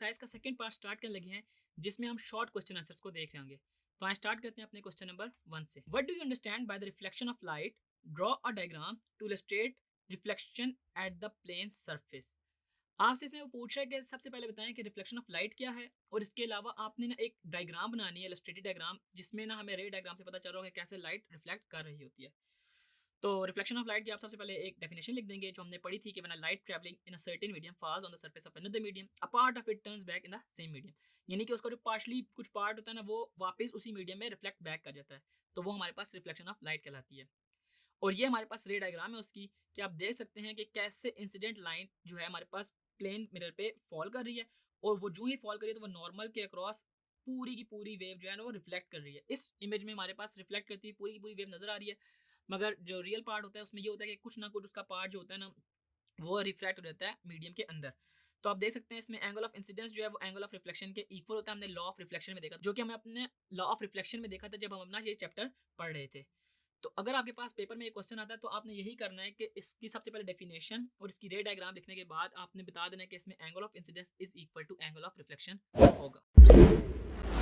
Exercise का second part start करने लगे हैं, जिसमें हम शॉर्ट क्वेश्चन आंसर्स को देख रहे होंगे। तो आइए स्टार्ट करते हैं अपने क्वेश्चन नंबर 1 से। What do you understand by the reflection of light? Draw a diagram to illustrate reflection at the plane surface. आपसे इसमें वो पूछ रहा है कि सबसे पहले बताएं कि रिफ्लेक्शन ऑफ लाइट क्या है, और इसके अलावा आपने ना एक डायग्राम बनानी है, इलस्ट्रेटेड डायग्राम, जिसमें ना हमें रे डायग्राम से पता चल रहा होगा कैसे लाइट रिफ्लेक्ट कर रही होती है। तो रिफ्लेक्शन ऑफ लाइट की आप सबसे पहले एक डेफिनेशन लिख देंगे जो हमने पढ़ी थी कि when a light travelling in a certain medium falls on the surface of another medium, a part of it turns back in the same medium. यानी कि उसका जो पार्शली कुछ पार्ट होता है ना, वो वापस उसी मीडियम में रिफ्लेक्ट बैक कर जाता है, तो वो हमारे पास रिफ्लेक्शन ऑफ लाइट कहलाती है। और ये हमारे पास रे डायग्राम है उसकी, कि आप देख सकते हैं कि कैसे इंसिडेंट लाइन जो है हमारे पास प्लेन मिरर पे फॉल कर रही है, और वो जो ही फॉल कर रही है तो वो नॉर्मल के अक्रॉस पूरी की पूरी वेव जो है ना वो रिफ्लेक्ट कर रही है। इस इमेज में हमारे पास रिफ्लेक्ट करती हुई पूरी की पूरी वेव नजर आ रही है, मगर जो रियल पार्ट होता है उसमें ये होता है कि कुछ ना कुछ उसका पार्ट जो होता है ना वो रिफ्लेक्ट हो जाता है मीडियम के अंदर। तो आप देख सकते हैं इसमें एंगल ऑफ इंसिडेंस जो है वो एंगल ऑफ रिफ्लेक्शन के इक्वल होता है। हमने लॉ ऑफ रिफ्लेक्शन में देखा, जो कि हमें अपने लॉ ऑफ रिफ्लेक्शन में देखा था जब हम अपना ये चैप्टर पढ़ रहे थे। तो अगर आपके पास पेपर में एक क्वेश्चन आता है तो आपने यही करना है कि इसकी सबसे पहले डेफिनेशन और इसकी रे डायग्राम लिखने के बाद आपने बता देना है कि इसमें angle of incidence is equal to angle of reflection होगा।